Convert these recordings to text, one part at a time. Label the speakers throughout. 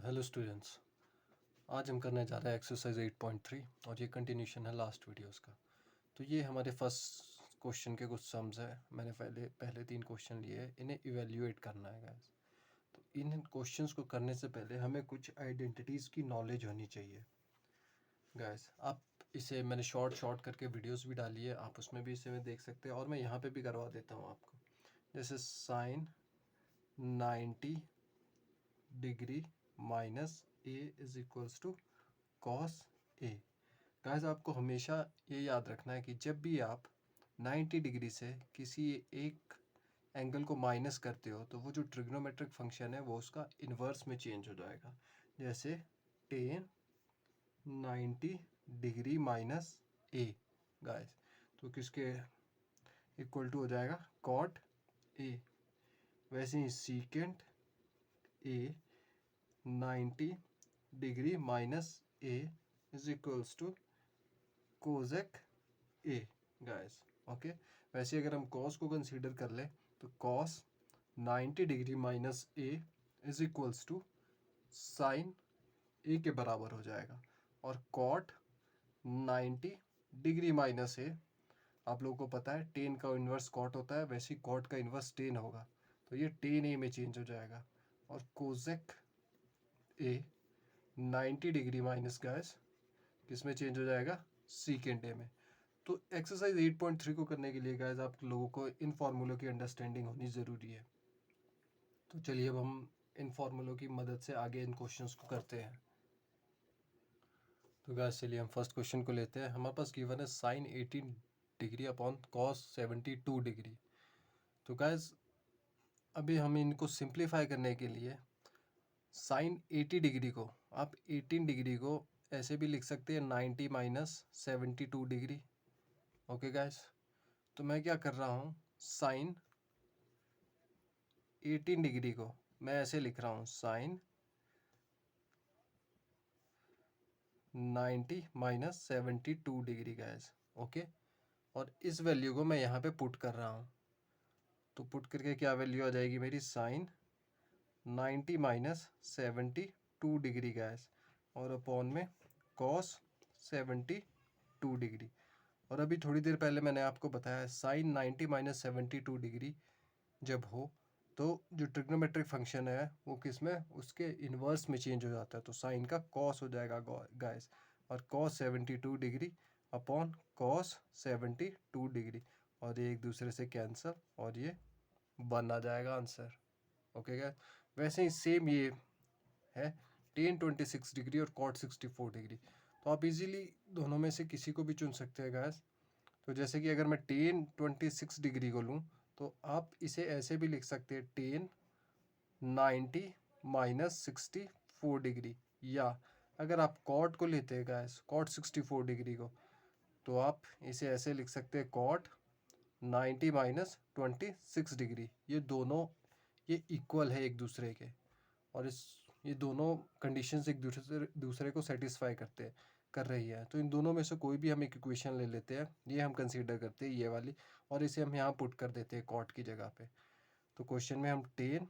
Speaker 1: तो hello students, आज हम करने जा रहे हैं एक्सरसाइज 8.3 और ये कंटिन्यूशन है लास्ट वीडियोस का। तो ये हमारे फर्स्ट क्वेश्चन के कुछ सम्स है। मैंने पहले 3 क्वेश्चन लिए हैं, इन्हें इवेल्युएट करना है गाइस। तो इन क्वेश्चंस को करने से पहले हमें कुछ आइडेंटिटीज़ की नॉलेज होनी चाहिए गाइस। आप इसे मैंने शॉर्ट करके वीडियोस भी डाली है, आप उसमें भी इसे में देख सकते हैं और मैं यहाँ पे भी करवा देता हूँ आपको। जैसे sine 90 degree minus A is equals to cos A. Guys आपको हमेशा ये याद रखना है कि जब भी आप 90 डिग्री से किसी एक एंगल को माइनस करते हो तो वो जो ट्रिग्नोमेट्रिक फंक्शन है वो उसका इन्वर्स में चेंज हो जाएगा। जैसे tan 90 degree minus a guys, तो किसके इक्वल टू हो जाएगा कॉट ए। वैसे ही secant a 90 degree minus A is equals to cosec a guys. Okay, वैसे अगर हम कॉस को कंसीडर कर लें तो cos 90 degree minus A is equals to sine a के बराबर हो जाएगा। और कॉट 90 डिग्री माइनस ए, आप लोगों को पता है टेन का इन्वर्स कॉट होता है, वैसे ही कॉट का इन्वर्स टेन होगा, तो ये टेन ए में चेंज हो जाएगा। और कोजेक ए 90 डिग्री माइनस गाइस किस में चेंज हो जाएगा, सीकेंट ए में। तो एक्सरसाइज 8.3 को करने के लिए गाइस आप लोगों को इन फार्मूलों की अंडरस्टैंडिंग होनी ज़रूरी है। तो चलिए अब हम इन फार्मूलों की मदद से आगे इन क्वेश्चंस को करते हैं। तो गाइस चलिए हम फर्स्ट क्वेश्चन को लेते हैं। हमारे पास गिवन है sine 18 degree upon cos 72 degree. तो गाइस अभी हम इनको सिंप्लीफाई करने के लिए साइन 80 डिग्री को आप 18 डिग्री को ऐसे भी लिख सकते हैं 90 माइनस 72 डिग्री। ओके गाइस, तो मैं क्या कर रहा हूँ, साइन 18 डिग्री को मैं ऐसे लिख रहा हूँ sine 90 minus 72 degree guys. Okay, और इस वैल्यू को मैं यहाँ पे पुट कर रहा हूँ, तो पुट करके क्या वैल्यू आ जाएगी मेरी, साइन 90 माइनस 72 डिग्री गाइस और अपॉन में कॉस 72 डिग्री। और अभी थोड़ी देर पहले मैंने आपको बताया साइन 90 माइनस 72 डिग्री जब हो तो जो ट्रिग्नोमेट्रिक फंक्शन है वो किस में, उसके इन्वर्स में चेंज हो जाता है, तो साइन का कॉस हो जाएगा गाइस। और cos 72 degree upon cos 72 degree, और ये एक दूसरे से कैंसिल और ये 1 आ जाएगा आंसर। ओके गाइस, वैसे ही सेम ये है टेन 26 डिग्री और कॉट 64 डिग्री। तो आप इजीली दोनों में से किसी को भी चुन सकते हैं गाइस। तो जैसे कि अगर मैं टेन 26 डिग्री को लूँ तो आप इसे ऐसे भी लिख सकते हैं टेन 90 माइनस 64 डिग्री, या अगर आप कॉट को लेते हैं गाइस कॉट 64 डिग्री को, तो आप इसे ऐसे लिख सकते हैं कॉट 90 माइनस 26 डिग्री। ये दोनों ये इक्वल है एक दूसरे के, और ये दोनों कंडीशंस एक दूसरे को सेटिस्फाई कर रही है। तो इन दोनों में से कोई भी हम एक इक्वेशन ले लेते हैं, ये हम कंसीडर करते हैं ये वाली, और इसे हम यहाँ पुट कर देते हैं कॉट की जगह पे। तो क्वेश्चन में हम tan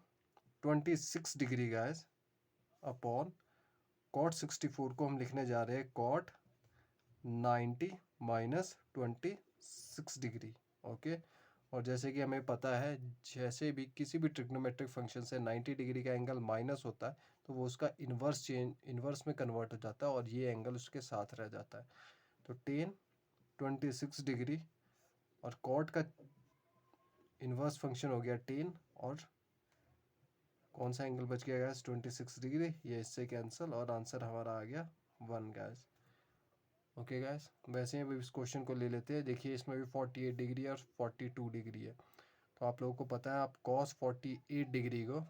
Speaker 1: 26 degree guys upon cot 64 को हम लिखने जा रहे हैं कॉट 90 माइनस 26 डिग्री। ओके, और जैसे कि हमें पता है जैसे भी किसी भी ट्रिग्नोमेट्रिक फंक्शन से 90 डिग्री का एंगल माइनस होता है तो वो उसका इन्वर्स में कन्वर्ट हो जाता है और ये एंगल उसके साथ रह जाता है। तो टेन 26 डिग्री और कॉट का इन्वर्स फंक्शन हो गया टेन, और कौन सा एंगल बच गया गैस, 26 डिग्री, ये इससे कैंसिल और आंसर हमारा आ गया 1 गैस। ओके गैस, वैसे ही अभी इस क्वेश्चन को ले लेते हैं। देखिए इसमें भी 48 डिग्री और 42 डिग्री है, तो आप लोगों को पता है आप cos 48 डिग्री को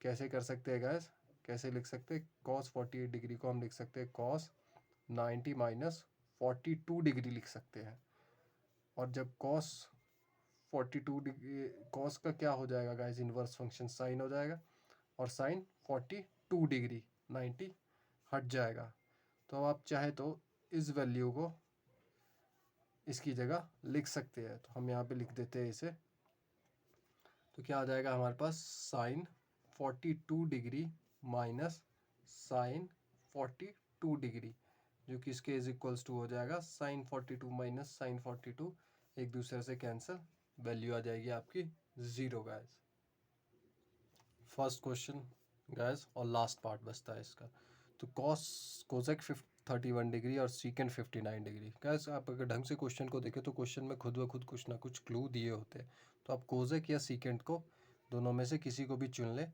Speaker 1: कैसे कर सकते हैं गैस, कैसे लिख सकते हैं, cos 48 डिग्री को हम लिख सकते हैं cos 90 माइनस 42 डिग्री लिख सकते हैं। और जब cos 42 डिग्री, cos का क्या हो जाएगा गाइस, इन्वर्स फंक्शन साइन हो जाएगा, और साइन 42 डिग्री 90 हट जाएगा। तो अब आप चाहे तो इस वैल्यू को इसकी जगह लिख सकते हैं, तो हम यहाँ पे लिख देते हैं इसे। तो क्या आ जाएगा हमारे पास, sine 42 degree minus sine 42 degree, जो कि इसके इज इक्वल्स टू हो जाएगा साइन 42 माइनस साइन 42, एक दूसरे से कैंसिल, वैल्यू आ जाएगी आपकी 0 गाइस। फर्स्ट क्वेश्चन गाइस और लास्ट पार्ट बचता है इसका। तो कोसेक 31 डिग्री और सीकेंट 59 डिग्री। गाइस आप अगर ढंग से क्वेश्चन को देखें तो क्वेश्चन में खुद ब खुद कुछ ना कुछ क्लू दिए होते हैं, तो आप कोसेक या सीकेंट को दोनों में से किसी को भी चुन ले।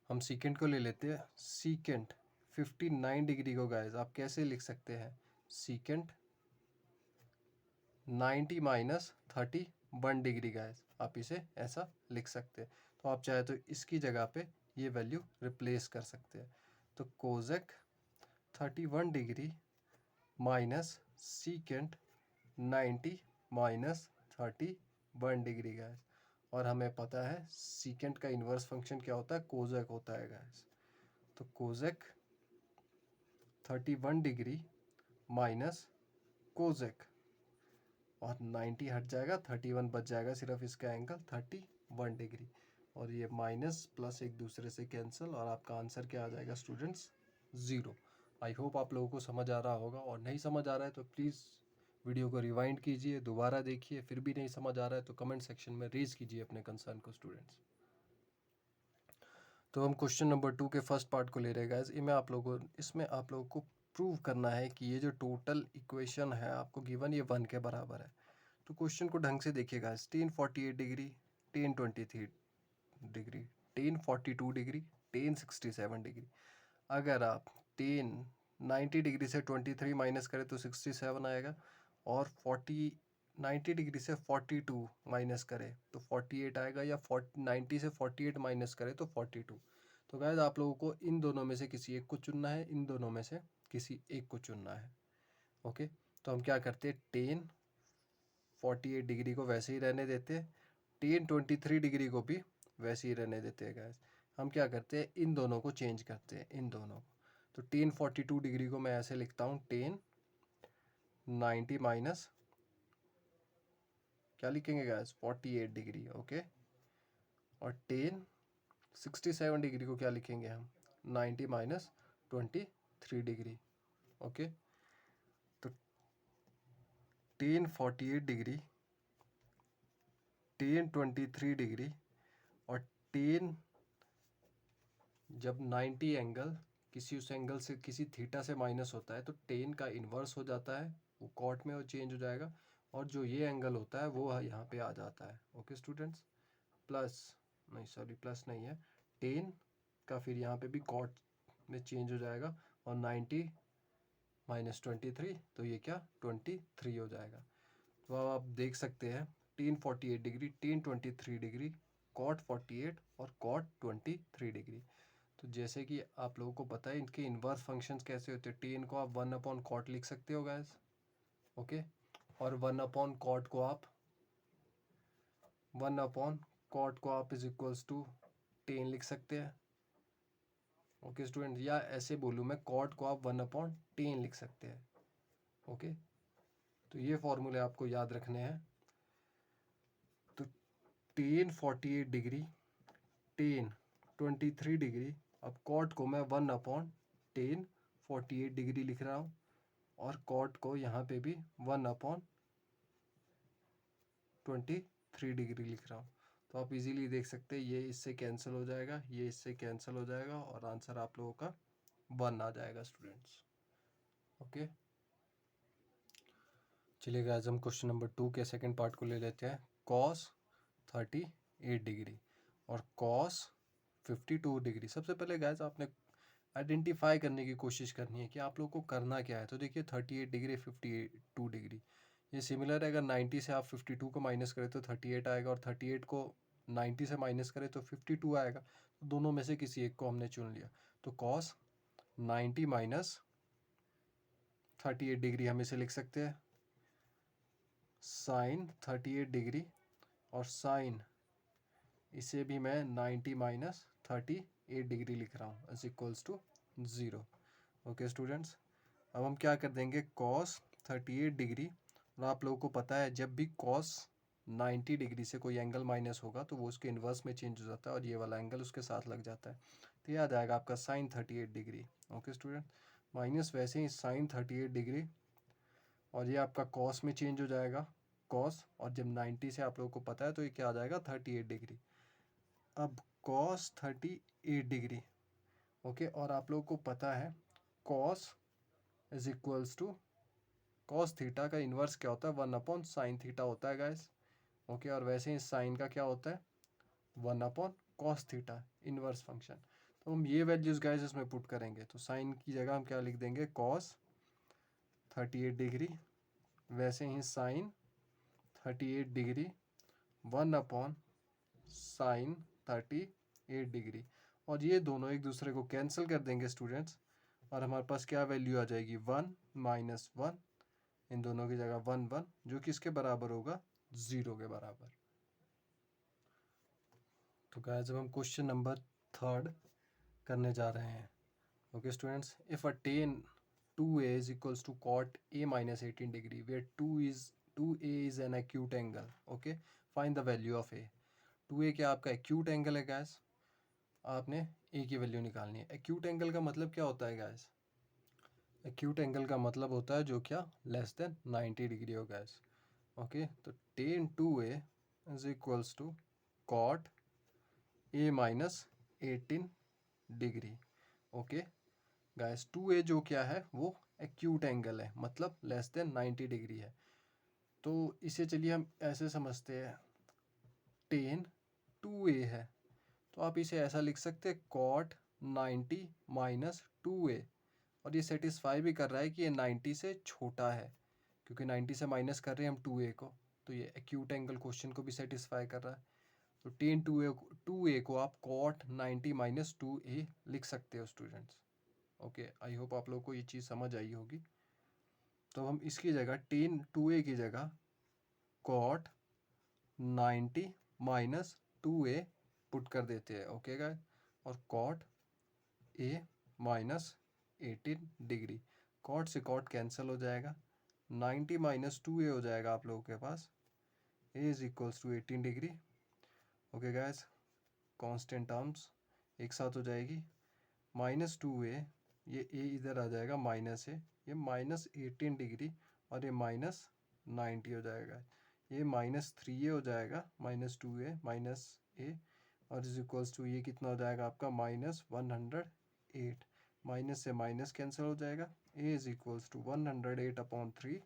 Speaker 1: हम सीकेंट को ले लेते हैं। सीकेंट 59 डिग्री को गाइस आप कैसे लिख सकते हैं, सीकेंट 90 माइनस 31 डिग्री गाइस, आप इसे ऐसा लिख सकते हैं। तो आप चाहे तो इसकी जगह पे ये वैल्यू रिप्लेस कर सकते हैं। तो cosec 31 degree minus secant 90 minus 31 degree guys, और हमें पता है सीकेंट का इन्वर्स फंक्शन क्या होता है, कोसेक होता है गाइस। तो कोसेक 31 डिग्री माइनस कोसेक, और 90 हट जाएगा, 31 बच जाएगा, सिर्फ इसका एंगल 31 डिग्री, और ये माइनस प्लस एक दूसरे से कैंसिल, और आपका आंसर क्या आ जाएगा स्टूडेंट्स, 0। आई होप आप लोगों को समझ आ रहा होगा, और नहीं समझ आ रहा है तो प्लीज़ वीडियो को रिवाइंड कीजिए, दोबारा देखिए, फिर भी नहीं समझ आ रहा है तो कमेंट सेक्शन में रेज कीजिए अपने कंसर्न को स्टूडेंट्स। तो हम क्वेश्चन नंबर 2 के फर्स्ट पार्ट को ले रहे हैं गाइस। इसमें आप लोगों को प्रूव करना है कि ये जो टोटल इक्वेशन है आपको गिवन ये 1 के बराबर है। तो क्वेश्चन को ढंग से देखिएगा। tan 48 degree, tan 23 degree, tan 42 degree, tan 67 degree. अगर आप tan 90 डिग्री से 23 माइनस करें तो 67 आएगा, और 90 डिग्री से 42 माइनस करें तो 48 आएगा, या 90 से 48 माइनस करें तो 42। तो गाइस आप लोगों को इन दोनों में से किसी एक को चुनना है, इन दोनों में से किसी एक को चुनना है। ओके, तो हम क्या करते हैं, tan 48 डिग्री को वैसे ही रहने देते हैं, tan 23 डिग्री को भी वैसे ही रहने देते हैं गाइस। हम क्या करते हैं, इन दोनों को चेंज करते हैं, इन दोनों को। तो tan 42 डिग्री को मैं ऐसे लिखता हूँ, tan 90 माइनस क्या लिखेंगे गाइस, 48 डिग्री। ओके, और tan 67 डिग्री को क्या लिखेंगे हम, 90 माइनस 23 डिग्री। ओके, तो tan 48 डिग्री, tan 23 डिग्री, और tan जब 90 एंगल किसी उस एंगल से किसी थीटा से माइनस होता है तो tan का इन्वर्स हो जाता है, वो कॉट में वो चेंज हो जाएगा, और जो ये एंगल होता है वो यहाँ पे आ जाता है। ओके स्टूडेंट्स, प्लस नहीं, सॉरी प्लस नहीं है, tan का फिर यहाँ पे भी कॉट में चेंज हो जाएगा, और 90 माइनस 23, तो ये क्या 23 हो जाएगा। तो अब आप देख सकते हैं tan 48 degree, tan 23 degree, cot 48 और cot 23 डिग्री। तो जैसे कि आप लोगों को पता है इनके इन्वर्स फंक्शंस कैसे होते हैं। tan को आप 1/cot लिख सकते हो गाइस, ओके, और 1/cot को आप 1/cot को आप इज इक्वल्स टू tan लिख सकते हैं। ओके स्टूडेंट, या ऐसे बोलूँ मैं, cot को आप 1/tan लिख सकते हैं। ओके, तो ये फॉर्मूले आपको याद रखने हैं। तो tan 48 डिग्री, tan 23 डिग्री, अब cot को मैं 1/tan 48 डिग्री लिख रहा हूँ, और cot को यहाँ पे भी 1/23 डिग्री लिख रहा हूँ। तो आप इजीली देख सकते हैं ये इससे कैंसिल हो जाएगा, ये इससे कैंसिल हो जाएगा, और आंसर आप लोगों का 1 आ जाएगा स्टूडेंट्स। ओके, चलिए गाइस हम क्वेश्चन नंबर 2 के सेकंड पार्ट को ले लेते हैं। cos 38 डिग्री और cos 52 डिग्री। सबसे पहले गाइस आपने आइडेंटिफाई करने की कोशिश करनी है कि आप लोगों को करना क्या है। तो देखिए 38 डिग्री 52 डिग्री ये सिमिलर है। अगर 90 से आप 52 को माइनस करें तो 38 आएगा, और 38 को 90 से माइनस करें तो 52 आएगा। तो दोनों में से किसी एक को हमने चुन लिया। तो cos 90 माइनस 38 डिग्री हम इसे लिख सकते हैं साइन 38 डिग्री, और साइन इसे भी मैं 90 माइनस 38 डिग्री लिख रहा हूँ is equals to 0। Okay students, अब हम क्या कर देंगे, cos 38 डिग्री, और आप लोगों को पता है जब भी cos 90 डिग्री से कोई एंगल माइनस होगा तो वो उसके इन्वर्स में चेंज हो जाता है, और ये वाला एंगल उसके साथ लग जाता है। तो ये आ जाएगा आपका sine 38 degree. Okay student, minus वैसे ही साइन 38 डिग्री, और ये आपका कॉस में चेंज हो जाएगा, कॉस, और जब 90 से आप लोगों को पता है तो ये क्या आ जाएगा 38 डिग्री। अब कॉस 38 डिग्री, ओके, और आप लोगों को पता है cos is equals to cos theta का इन्वर्स क्या होता है, 1/sin थीटा होता है गाइस। ओके, और वैसे ही साइन का क्या होता है 1/cos थीटा, इन्वर्स फंक्शन। तो हम ये वैल्यूज गाइस इसमें पुट करेंगे, तो साइन की जगह हम क्या लिख देंगे cos 38 डिग्री, वैसे ही साइन 38 डिग्री 1/sin 38 डिग्री, और ये दोनों एक दूसरे को कैंसिल कर देंगे स्टूडेंट्स, और हमारे पास क्या वैल्यू आ जाएगी 1 - 1, इन दोनों की जगह 1 1, जो कि इसके बराबर होगा 0 के बराबर। तो गाइस अब हम क्वेश्चन नंबर 3 करने जा रहे हैं। Okay students, if a tan 2a is equals to cot a minus 18 degree where 2a is an acute angle, okay, find the value of a। 2a क्या आपका acute angle है guys, आपने a की value निकालनी है। acute angle का मतलब क्या होता है गाइस, acute angle का मतलब होता है जो क्या लेस देन 90 डिग्री हो गाइस। ओके, तो tan 2a is equals to cot a minus 18 degree. Okay guys, 2a जो क्या है वो एक्यूट एंगल है, मतलब लेस देन 90 डिग्री है। तो इसे चलिए हम ऐसे समझते हैं, tan 2a है, तो आप इसे ऐसा लिख सकते हैं cot 90 माइनस 2a, और ये सेटिस्फाई भी कर रहा है कि ये 90 से छोटा है, क्योंकि 90 से माइनस कर रहे हैं हम 2a को, तो ये एक्यूट एंगल क्वेश्चन को भी सेटिस्फाई कर रहा है। तो tan 2a को आप cot 90 माइनस 2a लिख सकते हो स्टूडेंट्स। ओके, आई होप आप लोगों को ये चीज़ समझ आई होगी। तो हम इसकी जगह tan 2a की जगह cot 90 माइनस 2a पुट कर देते हैं। ओके गाइस, और cot a minus 18 degree, cot से cot कैंसिल हो जाएगा, 90 माइनस 2a हो जाएगा आप लोगों के पास, a is equals to 18 degree. Okay guys, constant terms एक साथ हो जाएगी, माइनस 2a, ये a इधर आ जाएगा माइनस a, ये माइनस 18 डिग्री, और ये माइनस 90 हो जाएगा, ये माइनस 3a हो जाएगा, माइनस 2a माइनस a, और इज इक्वल्स टू ये कितना हो जाएगा आपका माइनस 108, माइनस से माइनस कैंसिल हो जाएगा, a इज इक्वल्स टू 108/3,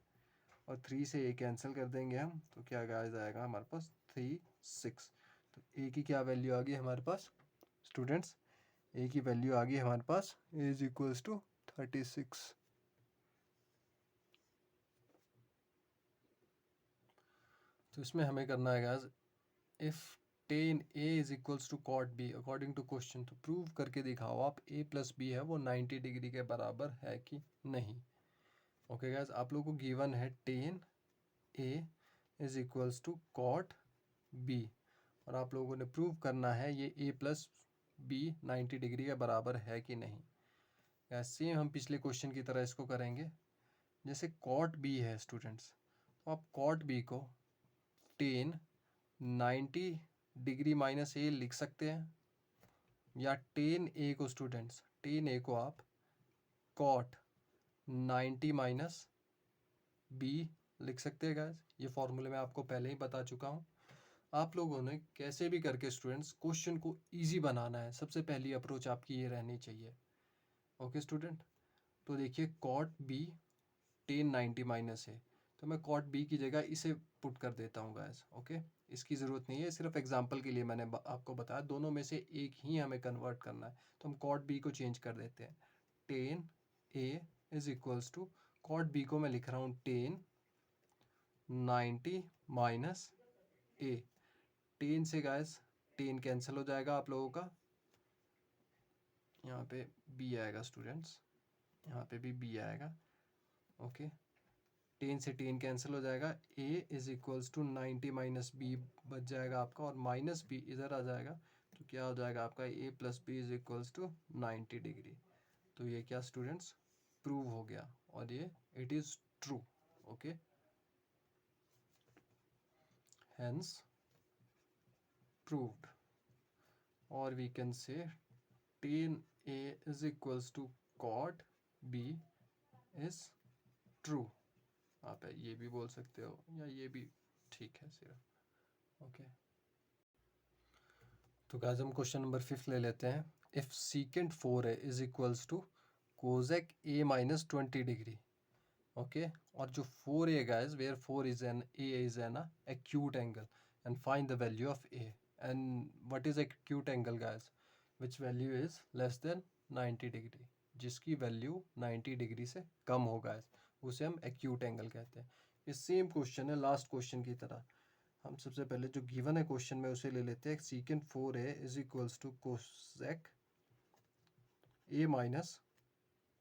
Speaker 1: और 3 से a कैंसिल कर देंगे हम, तो क्या आ जाएगा हमारे पास 36। तो a की क्या वैल्यू आ गई हमारे पास स्टूडेंट्स, a की वैल्यू आ गई हमारे पास a इज इक्वल्स टू 36। तो इसमें हमें करना है guys, if tan a is equals to cot b according to question, तो प्रूव करके दिखाओ आप a प्लस b है वो 90 डिग्री के बराबर है कि नहीं। ओके गाइस, आप लोगों को गिवन है tan a is equals to cot b, और आप लोगों ने प्रूव करना है ये a प्लस b 90 डिग्री के बराबर है कि नहीं। गाइस सेम हम पिछले क्वेश्चन की तरह इसको करेंगे, जैसे cot b है स्टूडेंट्स, तो आप cot b को tan 90 डिग्री माइनस a लिख सकते हैं, या tan a को स्टूडेंट्स, tan a को आप cot 90 माइनस b लिख सकते हैं गाइस। ये फॉर्मूले मैं आपको पहले ही बता चुका हूँ। आप लोगों ने कैसे भी करके स्टूडेंट्स क्वेश्चन को इजी बनाना है, सबसे पहली अप्रोच आपकी ये रहनी चाहिए। ओके स्टूडेंट, तो देखिए cot b tan 90 माइनस है, तो मैं cot b की जगह इसे पुट कर देता हूँ गाइस। ओके, इसकी ज़रूरत नहीं है, सिर्फ एग्जांपल के लिए मैंने आपको बताया, दोनों में से एक ही हमें कन्वर्ट करना है, तो हम cot b को चेंज कर देते हैं, tan a is equals to, cot b को मैं लिख रहा हूँ tan 90 माइनस a, tan से गाइस tan कैंसिल हो जाएगा आप लोगों का, यहाँ पे b आएगा स्टूडेंट्स, यहाँ पे भी b आएगा। ओके, tan से tan कैंसिल हो जाएगा, a is equals to 90 minus b बच जाएगा आपका, और माइनस b इधर आ जाएगा, तो क्या हो जाएगा आपका a plus b is equals to 90 degree. तो ये क्या स्टूडेंट्स प्रूव हो गया, और ये it is true. Okay, hence proved, or we can say tan A is equals to cot B is true. आप ये भी बोल सकते हो या ये भी ठीक है सिर्फ। ओके, तो गाइस हम क्वेश्चन नंबर 5 ले लेते हैं। If secant 4a is equals to cosec a minus 20 degree. Okay, और जो 4a guys, where 4 is an a is an acute angle and find the value of a, and what is acute angle guys, which value is less than 90 degree, जिसकी value 90 degree से कम हो guys, उसे हम acute angle कहते हैं। ये same question है last question की तरह। हम सबसे पहले जो गिवन है क्वेश्चन में उसे ले लेते हैं। Secant 4a is equals to cosec a minus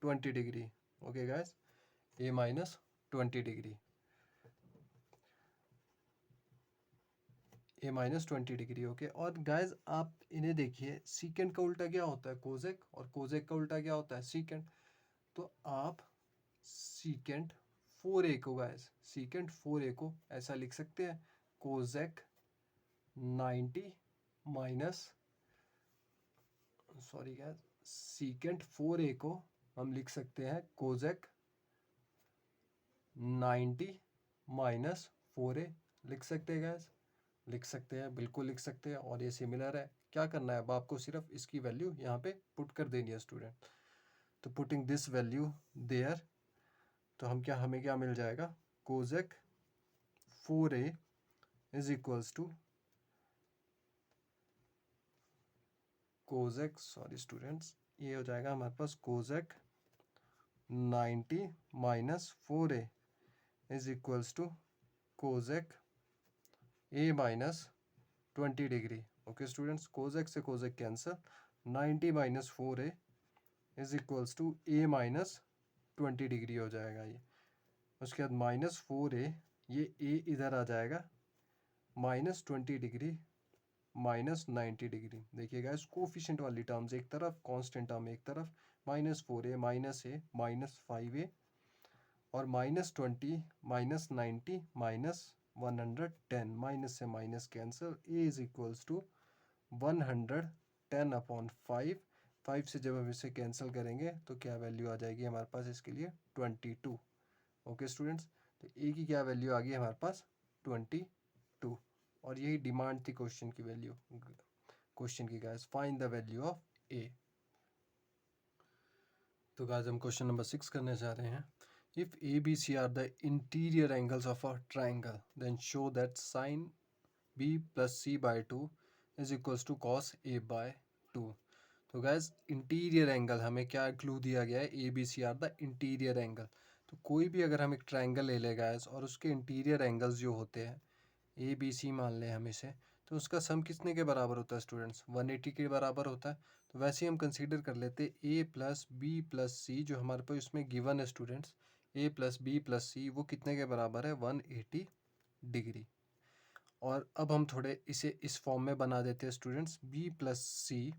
Speaker 1: 20 degree. Okay guys, a minus 20 degree, a minus 20 degree. Okay, और गाइज आप इन्हें देखिए, सीकेंट का उल्टा क्या होता है? कोजेक, और कोजेक का उल्टा क्या होता है? सीकेंट। तो आप सीकेंट 4a को गाइज, सीकेंट 4a को ऐसा लिख सकते हैं, Kozak 90 minus, sorry guys, secant 4a को हम लिख सकते हैं कोजेक 90 माइनस 4a। लिख सकते हैं गाइज, लिख सकते हैं, बिल्कुल लिख सकते हैं। और ये सिमिलर है। क्या करना है अब आपको? सिर्फ इसकी वैल्यू यहाँ पे पुट कर देनी है स्टूडेंट। तो पुटिंग दिस वैल्यू देयर, तो हमें क्या मिल जाएगा? Cosec 4a is equals to cosec, sorry students, ये हो जाएगा हमारे पास cosec 90 minus 4a is equals to cosec a minus 20 degree. Okay students, cosec से cosec cancel, 90 minus 4a is equals to a minus 20 degree हो जाएगा ये। उसके बाद माइनस 4a, ये a इधर आ जाएगा, माइनस 20 डिग्री माइनस 90 डिग्री। देखिएगा इस कोफिशिएंट वाली टर्म्स एक तरफ, कांस्टेंट टर्म एक तरफ, minus 4a minus a minus 5a, और माइनस 20 माइनस 90 माइनस 110, माइनस से minus cancel, a is equals to 110 upon 5 से जब हम इसे कैंसिल करेंगे तो क्या वैल्यू आ जाएगी हमारे पास इसके लिए? 22। ओके स्टूडेंट्स, तो a की क्या वैल्यू आ गई हमारे पास? 22। और यही डिमांड थी क्वेश्चन की वैल्यू, क्वेश्चन की guys, find the value of a। तो गाइस हम क्वेश्चन नंबर 6 करने जा रहे हैं। If A B C are the interior angles of a triangle, then show that sine b plus c by 2 is equals to cos a by 2। तो guys interior angle हमें क्या clue दिया गया है? A B C are the interior angle. तो कोई भी अगर हम एक ट्राइंगल ले ले गाइस, और उसके इंटीरियर एंगल्स जो होते हैं ए बी सी मान लें हम इसे, तो उसका सम कितने के बराबर होता है स्टूडेंट्स? 180 के बराबर होता है। तो वैसे ही हम कंसीडर कर लेते a plus B plus C, जो हमारे पास इसमें गिवन है students, a plus B plus C, वो कितने के बराबर है? 180 डिग्री। और अब हम थोड़े इसे इस फॉर्म में बना देते हैं students, b plus C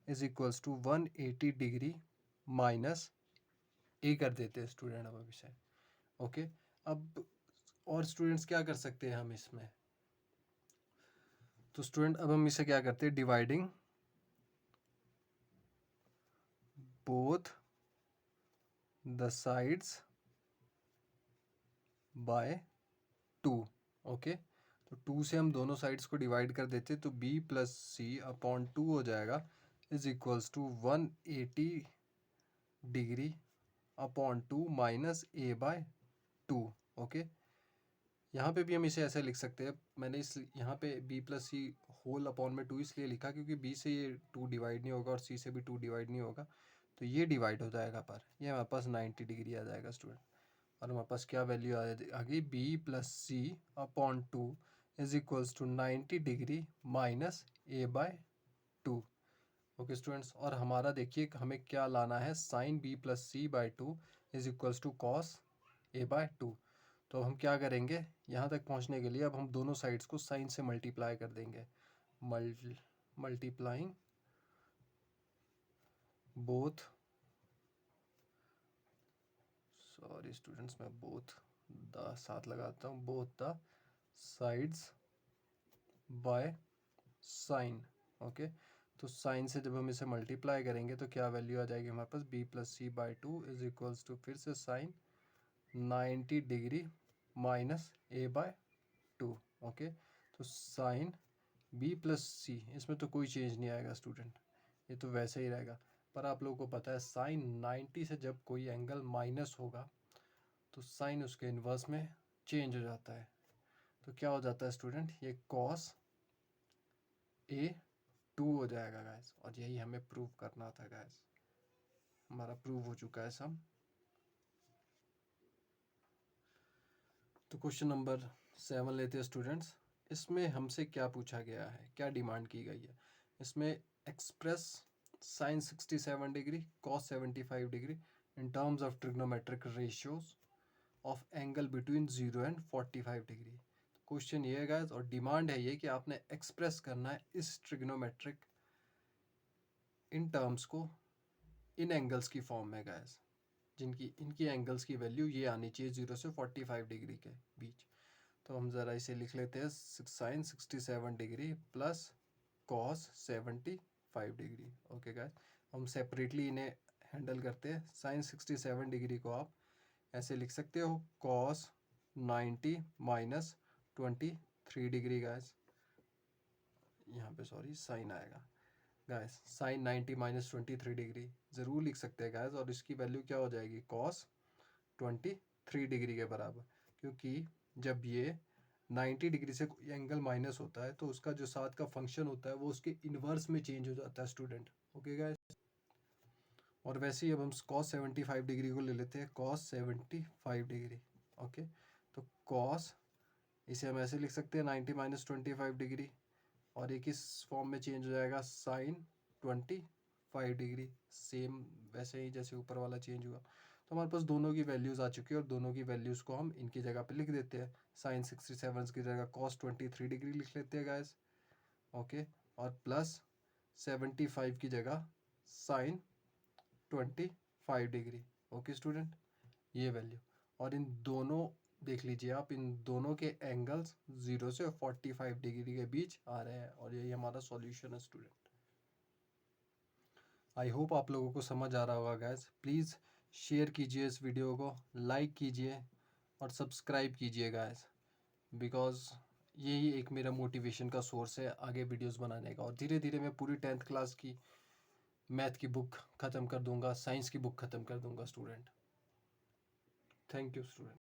Speaker 1: is equals to 180 degree minus a कर देते हैं स्टूडेंट अब इसे। ओके, अब और स्टूडेंट्स क्या कर सकते हैं हम इसमें? तो स्टूडेंट अब हम इसे क्या करते हैं? Dividing both the sides by 2। Okay, तो 2 से हम दोनों साइड्स को डिवाइड कर देते, तो b प्लस सी अपॉन 2 हो जाएगा, is equals to 180 degree upon 2 minus a by 2। Okay, यहाँ पे भी हम इसे ऐसे लिख सकते हैं। मैंने इस यहाँ पे b प्लस सी होल अपॉन में 2 इसलिए लिखा क्योंकि b से ये 2 डिवाइड नहीं होगा और c से भी 2 डिवाइड नहीं होगा, तो ये डिवाइड हो जाएगा, पर ये हमारे पास 90 डिग्री आ जाएगा स्टूडेंट। और हमारे पास क्या वैल्यू आ गई? b plus C upon 2 is equals to 90 degree minus a by 2। Okay students, और हमारा देखिए हमें क्या लाना है? Sine b plus C by 2 is equals to cos a by 2। तो हम क्या करेंगे? यहाँ तक पहुँचने के लिए अब हम दोनों साइड्स को साइन से मल्टीप्लाई कर देंगे। मल्टीप्लाइंग बोथ, सॉरी स्टूडेंट्स, मैं बोथ द साथ लगाता हूँ, both the sides by sine. Okay, तो साइन से जब हम इसे मल्टीप्लाई करेंगे तो क्या वैल्यू आ जाएगी हमारे पास, B plus C by two is equals to फिर से sine 90 degree minus A by two. Okay, तो साइन बी प्लस सी, इसमें तो कोई चेंज नहीं आएगा स्टूडेंट, ये तो वैसे ही रहेगा। पर आप लोगों को पता है साइन 90 से जब कोई एंगल माइनस होगा तो साइन उसके इन्वर्स में चेंज हो जाता है। तो क्या हो जाता है स्टूडेंट, ये कॉस ए टू हो जाएगा गाइस, और यही हमें प्रूव करना था गाइस, हमारा प्रूव हो चुका है सब। तो क्वेश्चन नंबर 7 लेते हैं स्टूडेंट्स। इसमें हमसे क्या पूछा गया है, क्या डिमांड की गई है। इसमें express sine 67 degree cos 75 degree in terms of trigonometric ratios of angle between 0 and 45 degree. Question ये है गाइस, और डिमांड है ये कि आपने एक्सप्रेस करना है इस ट्रिग्नोमेट्रिक इन टर्म्स को इन एंगल्स की फॉर्म में गाइस, जिनकी इनकी एंगल्स की वैल्यू ये आनी चाहिए 0 से 45 डिग्री के बीच। तो हम ज़रा इसे लिख लेते हैं, sine 67 degree plus cos 75 degree. Okay guys, हम सेपरेटली इन्हें हैंडल करते हैं। साइन 67 डिग्री को आप ऐसे लिख सकते हो, कॉस 90 माइनस 23 डिग्री गाइस, यहाँ पे सॉरी साइन आएगा गाइस, साइन 90 माइनस 23 डिग्री ज़रूर लिख सकते हैं गाइस, और इसकी वैल्यू क्या हो जाएगी, कॉस 23 डिग्री के बराबर। क्योंकि जब ये 90 डिग्री से कोई एंगल माइनस होता है तो उसका जो साथ का फंक्शन होता है वो उसके इन्वर्स में चेंज हो जाता है स्टूडेंट। ओके गाइस, और वैसे ही अब हम कॉस 75 डिग्री को ले लेते हैं, कॉस 75 डिग्री। ओके, तो कॉस इसे हम ऐसे लिख सकते हैं 90 माइनस 25 डिग्री, और एक इस फॉर्म में चेंज हो जाएगा साइन 25 डिग्री, सेम वैसे ही जैसे ऊपर वाला चेंज हुआ। तो हमारे पास दोनों की वैल्यूज़ आ चुकी है, और दोनों की वैल्यूज़ को हम इनकी जगह पे लिख देते हैं। साइन 67 की जगह कॉस 23 डिग्री लिख लेते हैं गाइस। ओके, और प्लस 75 की जगह साइन 25 डिग्री। ओके स्टूडेंट, ये वैल्यू, और इन दोनों देख लीजिए आप, इन दोनों के एंगल्स 0 से 45 डिग्री के बीच आ रहे हैं, और यही हमारा सॉल्यूशन है स्टूडेंट। आई होप आप लोगों को समझ आ रहा होगा गाइस। प्लीज़ शेयर कीजिए इस वीडियो को, लाइक कीजिए और सब्सक्राइब कीजिए गाइस, बिकॉज यही एक मेरा मोटिवेशन का सोर्स है आगे वीडियोस बनाने का। और धीरे धीरे मैं पूरी 10th क्लास की मैथ की बुक ख़त्म कर दूंगा, साइंस की बुक ख़त्म कर दूंगा स्टूडेंट। Thank you student.